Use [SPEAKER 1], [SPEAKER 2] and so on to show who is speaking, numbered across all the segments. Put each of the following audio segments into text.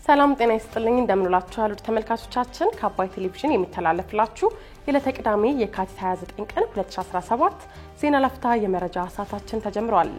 [SPEAKER 1] ሰላም ጤና ይስጥልኝ እንደምንላችኋል ተመልካቾቻችን ከአባይ ቴሌቪዥን የሚተላለፍላችሁ የዕለተ ቅዳሜ የካቲት 29 ቀን 2017 ዜና ለፍታ የመረጃ ሰዓታችን ተጀምሯል።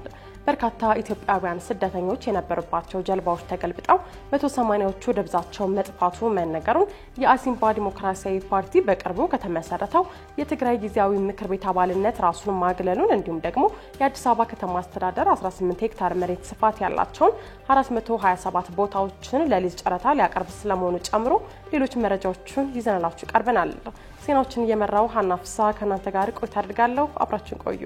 [SPEAKER 1] በርካታ ኢትዮጵያውያን ስደተኞች የነበሩባቸው ጀልባዎች ተገልብጠው 180ዎቹ ደብዛቸው መጥፋቱ መነገሩን የአሲምባ ዲሞክራሲያዊ ፓርቲ በቅርቡ ከተመሰረተው የትግራይ ጊዜያዊ ምክር ቤት አባልነት ራሱን ማግለሉን እንዲሁም ደግሞ የአዲስ አበባ ከተማ አስተዳደር 18 ሄክታር መሬት ስፋት ያላቸውን 427 ቦታዎችን ለሊዝ ጨረታ ሊያቀርብ ስለመሆኑ ጨምሮ ሌሎች መረጃዎችን ይዘናላችሁ ቀርበናል። ዜናዎችን እየመራው ሀና ፍሳ ከናንተ ጋር ቆይታ አድርጋለሁ። አብራችሁን ቆዩ።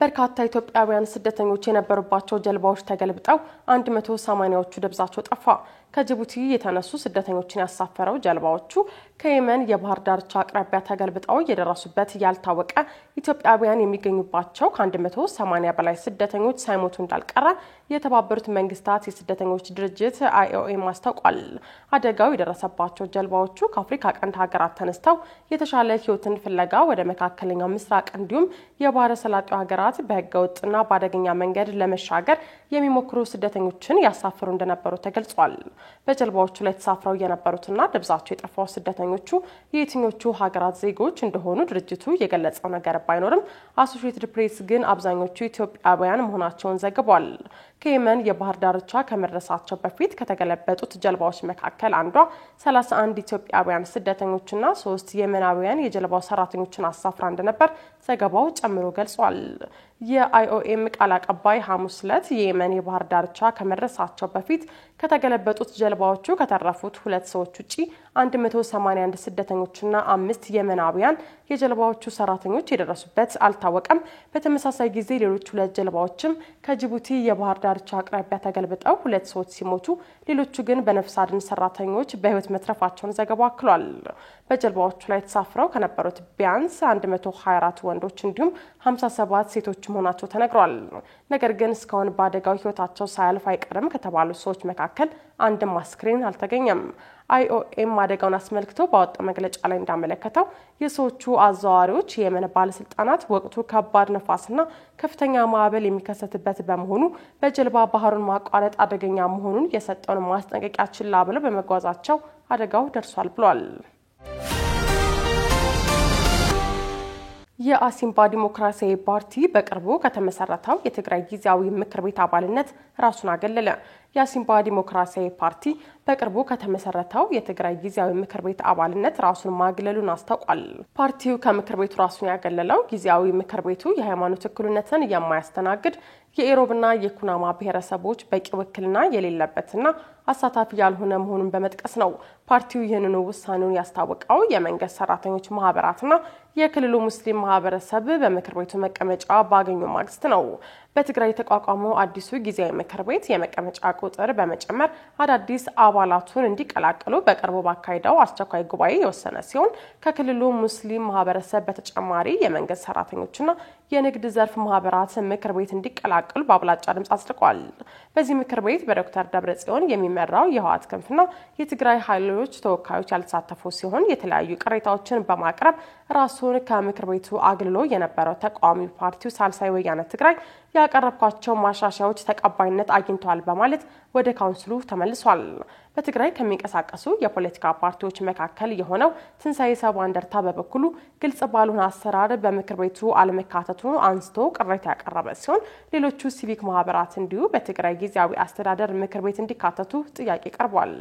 [SPEAKER 1] በርካታ ኢትዮጵያውያን ስደተኞች የነበሩባቸው ጀልባዎች ተገልብጠው 180ዎቹ ደብዛቸው ጠፋ። ከጅቡቲ የተነሱ ስደተኞችን ያሳፈረው ጀልባዎቹ ከየመን የባህር ዳርቻ አቅራቢያ ተገልብጠው የደረሱበት ያልታወቀ ኢትዮጵያውያን የሚገኙባቸው ከ180 በላይ ስደተኞች ሳይሞቱ እንዳልቀረ የተባበሩት መንግስታት የስደተኞች ድርጅት IOM አስታውቋል። አደጋው የደረሰባቸው ጀልባዎቹ ከአፍሪካ ቀንድ ሀገራት ተነስተው የተሻለ ህይወትን ፍለጋ ወደ መካከለኛው ምስራቅ እንዲሁም የባህረ ሰላጤው ሀገራት በህገወጥና በአደገኛ መንገድ ለመሻገር የሚሞክሩ ስደተኞችን ያሳፈሩ እንደነበሩ ተገልጿል። በጀልባዎቹ ላይ ተሳፍረው የነበሩትና ደብዛቸው የጠፋው ስደተኞቹ የየትኞቹ ሀገራት ዜጎች እንደሆኑ ድርጅቱ የገለጸው ነገር ባይኖርም አሶሺየትድ ፕሬስ ግን አብዛኞቹ ኢትዮጵያውያን መሆናቸውን ዘግቧል። ከየመን የባህር ዳርቻ ከመድረሳቸው በፊት ከተገለበጡት ጀልባዎች መካከል አንዷ 31 ኢትዮጵያውያን ስደተኞችና 3 የመናውያን የጀልባው ሰራተኞችን አሳፍራ እንደነበር ዘገባው ጨምሮ ገልጿል። የIOM ቃል አቀባይ ሐሙስ ዕለት የየመን የባህር ዳርቻ ከመድረሳቸው በፊት ከተገለበጡት ጀልባዎቹ ከተረፉት 2 ሰዎች ውጪ 181 ስደተኞችና 5 የመናውያን የጀልባዎቹ ሰራተኞች የደረሱበት አልታወቀም። በተመሳሳይ ጊዜ ሌሎች 2 ጀልባዎችም ከጅቡቲ የባህር ዳርቻ አቅራቢያ ተገልብጠው 2 ሰዎች ሲሞቱ ሌሎቹ ግን በነፍስ አድን ሰራተኞች በህይወት መትረፋቸውን ዘገባው አክሏል። በጀልባዎቹ ላይ ተሳፍረው ከነበሩት ቢያንስ 124 ወንዶች እንዲሁም 57 ሴቶች መሆናቸው ተነግሯል። ነገር ግን እስካሁን በአደጋው ህይወታቸው ሳያልፍ አይቀርም ከተባሉ ሰዎች መካከል አንድም አስክሬን አልተገኘም። IOM አደጋውን አስመልክቶ ባወጣው መግለጫ ላይ እንዳመለከተው የሰዎቹ አዘዋዋሪዎች የየመን ባለስልጣናት ወቅቱ ከባድ ነፋስና ከፍተኛ ማዕበል የሚከሰትበት በመሆኑ በጀልባ ባህሩን ማቋረጥ አደገኛ መሆኑን የሰጠውን ማስጠንቀቂያ ችላ ብለው በመጓዛቸው አደጋው ደርሷል ብሏል። የአሲምባ ዲሞክራሲያዊ ፓርቲ በቅርቡ ከተመሰረተው የትግራይ ጊዜያዊ ምክር ቤት አባልነት ራሱን አገለለ። የአሲምባ ዲሞክራሲያዊ ፓርቲ በቅርቡ ከተመሰረተው የትግራይ ጊዜያዊ ምክር ቤት አባልነት ራሱን ማግለሉን አስታውቋል። ፓርቲው ከምክር ቤቱ ራሱን ያገለለው ጊዜያዊ ምክር ቤቱ የሃይማኖት እኩልነትን የማያስተናግድ የኢሮብና የኩናማ ብሔረሰቦች በቂ ውክልና የሌለበትና አሳታፊ ያልሆነ መሆኑን በመጥቀስ ነው። ፓርቲው ይህንን ውሳኔውን ያስታወቀው የመንግስት ሰራተኞች ማህበራትና የክልሉ ሙስሊም ማህበረሰብ በምክር ቤቱ መቀመጫ ባገኙ ማግስት ነው። በትግራይ የተቋቋመው አዲሱ ጊዜያዊ ምክር ቤት የመቀመጫ ቁጥር በመጨመር አዳዲስ አባላቱን እንዲቀላቀሉ በቅርቡ ባካሄደው አስቸኳይ ጉባኤ የወሰነ ሲሆን ከክልሉ ሙስሊም ማህበረሰብ በተጨማሪ የመንግስት ሰራተኞችና የንግድ ዘርፍ ማህበራት ምክር ቤት እንዲቀላቀሉ በአብላጫ ድምጽ አጽድቋል። በዚህ ምክር ቤት በዶክተር ደብረጽዮን የሚመራው የህወሓት ክንፍና የትግራይ ኃይሎች ተወካዮች ያልተሳተፉ ሲሆን የተለያዩ ቅሬታዎችን በማቅረብ ራሱን ከምክር ቤቱ አግልሎ የነበረው ተቃዋሚ ፓርቲው ሳልሳይ ወያነ ትግራይ ያቀረብኳቸው ማሻሻያዎች ተቀባይነት አግኝተዋል በማለት ወደ ካውንስሉ ተመልሷል። በትግራይ ከሚንቀሳቀሱ የፖለቲካ ፓርቲዎች መካከል የሆነው ትንሳኤ ሰባ እንደርታ በበኩሉ ግልጽ ባልሆነ አሰራር በምክር ቤቱ አለመካተቱ አንስቶ ቅሬታ ያቀረበ ሲሆን ሌሎቹ ሲቪክ ማህበራት እንዲሁ በትግራይ ጊዜያዊ አስተዳደር ምክር ቤት እንዲካተቱ ጥያቄ ቀርቧል።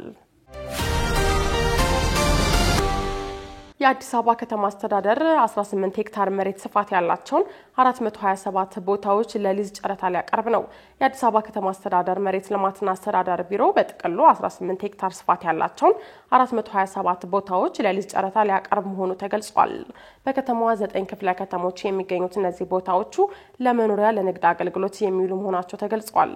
[SPEAKER 1] የአዲስ አበባ ከተማ አስተዳደር 18 ሄክታር መሬት ስፋት ያላቸውን 427 ቦታዎች ለሊዝ ጨረታ ሊያቀርብ ነው። የአዲስ አበባ ከተማ አስተዳደር መሬት ልማትና አስተዳደር ቢሮ በጥቅሉ 18 ሄክታር ስፋት ያላቸውን 427 ቦታዎች ለሊዝ ጨረታ ሊያቀርብ መሆኑ ተገልጿል። በከተማዋ 9 ክፍለ ከተሞች የሚገኙት እነዚህ ቦታዎቹ ለመኖሪያ ለንግድ አገልግሎት የሚውሉ መሆናቸው ተገልጿል።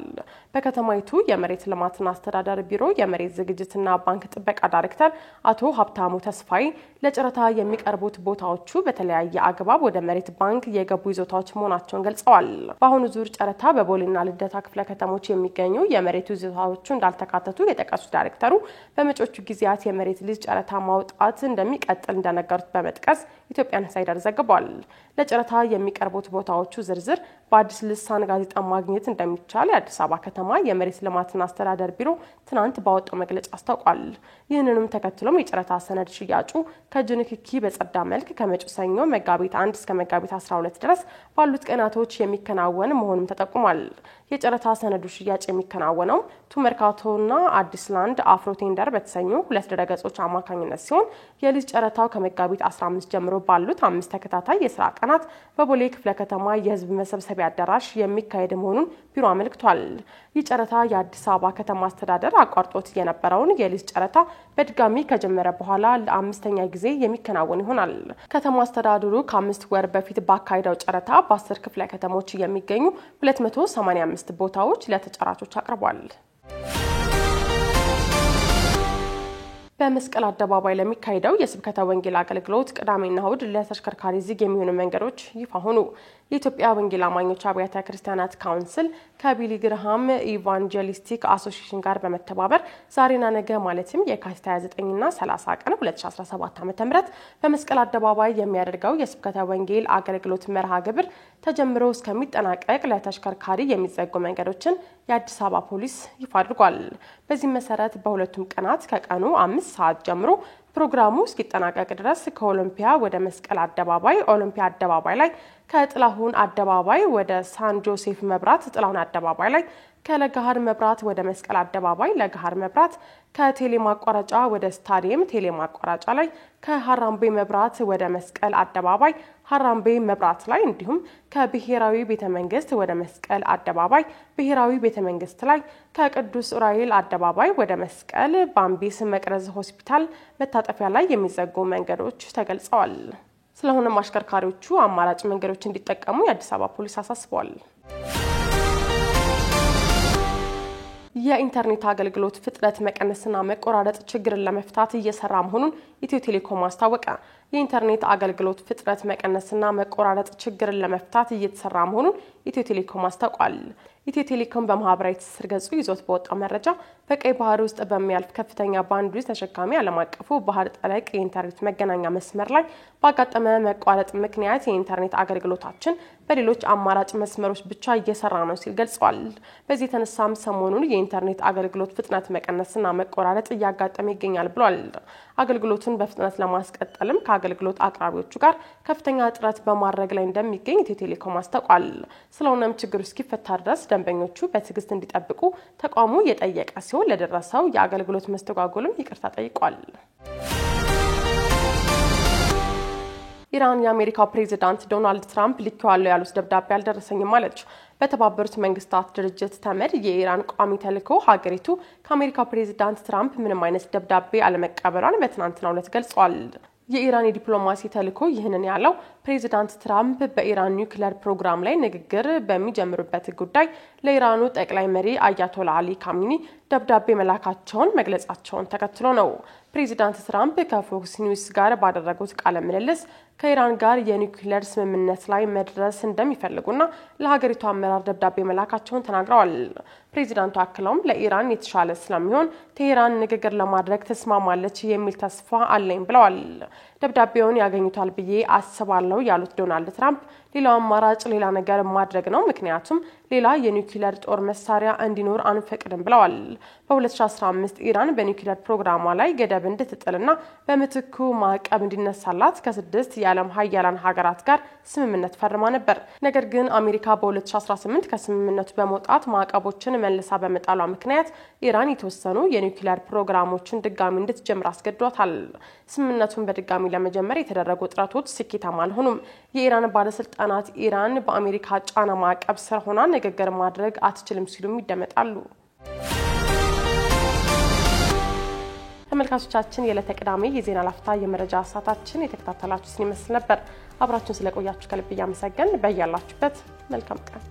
[SPEAKER 1] በከተማይቱ የመሬት ልማትና አስተዳደር ቢሮ የመሬት ዝግጅትና ባንክ ጥበቃ ዳይሬክተር አቶ ሀብታሙ ተስፋይ ለጨረታ የሚቀርቡት ቦታዎቹ በተለያየ አግባብ ወደ መሬት ባንክ የገቡ ይዞታዎች መሆናቸውን ገልጸዋል። በአሁኑ ዙር ጨረታ በቦሌና ልደታ ክፍለ ከተሞች የሚገኙ የመሬት ይዞታዎቹ እንዳልተካተቱ የጠቀሱት ዳይሬክተሩ በመጪዎቹ ጊዜያት የመሬት ሊዝ ጨረታ ማውጣት እንደሚቀጥል እንደነገሩት በመጥቀስ ኢትዮጵያን ኢንሳይደር ዘግቧል። ለጨረታ የሚቀርቡት ቦታዎቹ ዝርዝር በአዲስ ልሳን ጋዜጣ ማግኘት እንደሚቻል የአዲስ አበባ ከተማ የመሬት ልማትና አስተዳደር ቢሮ ትናንት ባወጣው መግለጫ አስታውቋል። ይህንንም ተከትሎም የጨረታ ሰነድ ሽያጩ ከእጅ ንክኪ በጸዳ መልክ ከመጪው ሰኞ መጋቢት 1 እስከ መጋቢት 12 ድረስ ባሉት ቀናቶች የሚከናወን መሆኑን ተጠቁሟል። የጨረታ ሰነዱ ሽያጭ የሚከናወነው ቱመርካቶና አዲስ ላንድ አፍሮ ቴንደር በተሰኙ ሁለት ድረገጾች አማካኝነት ሲሆን የሊዝ ጨረታው ከመጋቢት 15 ጀምሮ ባሉት 5 ተከታታይ የስራ ቀናት በቦሌ ክፍለ ከተማ የህዝብ መሰብሰቢያ አዳራሽ የሚካሄድ መሆኑን ቢሮ አመልክቷል። ይህ ጨረታ የአዲስ አበባ ከተማ አስተዳደር አቋርጦት የነበረውን የሊዝ ጨረታ በድጋሚ ከጀመረ በኋላ ለአምስተኛ ጊዜ የሚከናወን ይሆናል። ከተማ አስተዳደሩ ከ5 ወር በፊት ባካሄደው ጨረታ በ10 ክፍለ ከተሞች የሚገኙ 285 ቦታዎች ለተጫራቾች አቅርቧል። በመስቀል አደባባይ ለሚካሄደው የስብከተ ወንጌል አገልግሎት ቅዳሜና እሁድ ለተሽከርካሪ ዝግ የሚሆኑ መንገዶች ይፋ ሆኑ። የኢትዮጵያ ወንጌል አማኞች አብያተ ክርስቲያናት ካውንስል ከቢሊ ግርሃም ኢቫንጀሊስቲክ አሶሲዬሽን ጋር በመተባበር ዛሬና ነገ ማለትም የካቲት 29ና 30 ቀን 2017 ዓ.ም በመስቀል አደባባይ የሚያደርገው የስብከተ ወንጌል አገልግሎት መርሃ ግብር ተጀምሮ እስከሚጠናቀቅ ለተሽከርካሪ የሚዘጉ መንገዶችን የአዲስ አበባ ፖሊስ ይፋ አድርጓል። በዚህ መሰረት በሁለቱም ቀናት ከቀኑ 5 ሰዓት ጀምሮ ፕሮግራሙ እስኪጠናቀቅ ድረስ ከኦሎምፒያ ወደ መስቀል አደባባይ፣ ኦሎምፒያ አደባባይ ላይ ከጥላሁን አደባባይ ወደ ሳን ጆሴፍ መብራት፣ ጥላሁን አደባባይ ላይ ከለጋሃር መብራት ወደ መስቀል አደባባይ፣ ለጋሃር መብራት ከቴሌ ማቋረጫ ወደ ስታዲየም፣ ቴሌ ማቋረጫ ላይ ከሐራምቤ መብራት ወደ መስቀል አደባባይ፣ ሐራምቤ መብራት ላይ እንዲሁም ከብሔራዊ ቤተመንግስት ወደ መስቀል አደባባይ፣ ብሔራዊ ቤተመንግስት ላይ ከቅዱስ ዑራኤል አደባባይ ወደ መስቀል ባምቢስ መቅረዝ ሆስፒታል መታጠፊያ ላይ የሚዘጉ መንገዶች ተገልጸዋል። ስለሆነም አሽከርካሪዎቹ አማራጭ መንገዶች እንዲጠቀሙ የአዲስ አበባ ፖሊስ አሳስቧል። የኢንተርኔት አገልግሎት ፍጥነት መቀነስና መቆራረጥ ችግርን ለመፍታት እየሰራ መሆኑን ኢትዮ ቴሌኮም አስታወቀ። የኢንተርኔት አገልግሎት ፍጥነት መቀነስና መቆራረጥ ችግርን ለመፍታት እየተሰራ መሆኑን ኢትዮ ቴሌኮም አስታውቋል። ኢትዮ ቴሌኮም በማህበራዊ ትስስር ገጹ ይዞት በወጣው መረጃ በቀይ ባህር ውስጥ በሚያልፍ ከፍተኛ ባንድዊድዝ ተሸካሚ ዓለም አቀፉ ባህር ጠለቅ የኢንተርኔት መገናኛ መስመር ላይ ባጋጠመ መቋረጥ ምክንያት የኢንተርኔት አገልግሎታችን በሌሎች አማራጭ መስመሮች ብቻ እየሰራ ነው ሲል ገልጿል። በዚህ የተነሳም ሰሞኑን የኢንተርኔት አገልግሎት ፍጥነት መቀነስና መቆራረጥ እያጋጠመ ይገኛል ብሏል። አገልግሎቱን በፍጥነት ለማስቀጠልም ከአገልግሎት አቅራቢዎቹ ጋር ከፍተኛ ጥረት በማድረግ ላይ እንደሚገኝ ኢትዮ ቴሌኮም አስታውቋል። ስለሆነም ችግሩ እስኪፈታ ድረስ ደንበኞቹ በትዕግስት እንዲጠብቁ ተቋሙ የጠየቀ ሲሆን ለደረሰው የአገልግሎት መስተጓጎልም ይቅርታ ጠይቋል። ኢራን የአሜሪካው ፕሬዝዳንት ዶናልድ ትራምፕ ልከዋል ያሉት ደብዳቤ አልደረሰኝም አለች። በተባበሩት መንግስታት ድርጅት ተመድ የኢራን ቋሚ ተልዕኮ ሀገሪቱ ከአሜሪካው ፕሬዝዳንት ትራምፕ ምንም አይነት ደብዳቤ አለመቀበሏን በትናንትናው ዕለት ገልጿል። የኢራን የዲፕሎማሲ ተልዕኮ ይህንን ያለው ፕሬዝዳንት ትራምፕ በኢራን ኒውክሌር ፕሮግራም ላይ ንግግር በሚጀምሩበት ጉዳይ ለኢራኑ ጠቅላይ መሪ አያቶላ አሊ ካሚኒ ደብዳቤ መላካቸውን መግለጻቸውን ተከትሎ ነው። ፕሬዝዳንት ትራምፕ ከፎክስ ኒውስ ጋር ባደረጉት ቃለ ምልልስ ከኢራን ጋር የኒውክሌር ስምምነት ላይ መድረስ እንደሚፈልጉና ለሀገሪቱ አመራር ደብዳቤ መላካቸውን ተናግረዋል። ፕሬዝዳንቱ አክለውም ለኢራን የተሻለ ስለሚሆን ቴሄራን ንግግር ለማድረግ ተስማማለች የሚል ተስፋ አለኝ ብለዋል። ደብዳቤውን ያገኙታል ብዬ አስባለሁ ያሉት ዶናልድ ትራምፕ ሌላው አማራጭ ሌላ ነገር ማድረግ ነው፣ ምክንያቱም ሌላ የኒውክሌር ጦር መሳሪያ እንዲኖር አንፈቅድም ብለዋል። በ2015 ኢራን በኒውክሌር ፕሮግራሟ ላይ ገደብ እንድትጥልና በምትኩ ማዕቀብ እንዲነሳላት ከ6 የዓለም ሀያላን ሀገራት ጋር ስምምነት ፈርማ ነበር። ነገር ግን አሜሪካ በ2018 ከስምምነቱ በመውጣት ማዕቀቦችን መልሳ በመጣሏ ምክንያት ኢራን የተወሰኑ የኒውክሌር ፕሮግራሞችን ድጋሚ እንድትጀምር አስገድዷታል። ስምምነቱን በድጋሚ ለመጀመር የተደረጉ ጥረቶች ስኬታማ አልሆኑም። የኢራን ባለስልጣናት ኢራን በአሜሪካ ጫና ማዕቀብ ስር ሆና ንግግር ማድረግ አትችልም ሲሉም ይደመጣሉ። ተመልካቾቻችን የዕለተ ቅዳሜ የዜና ላፍታ የመረጃ ሰዓታችን የተከታተላችሁትን ይመስል ነበር። አብራችሁን ስለቆያችሁ ከልብ እያመሰገን በያላችሁበት መልካም ቀን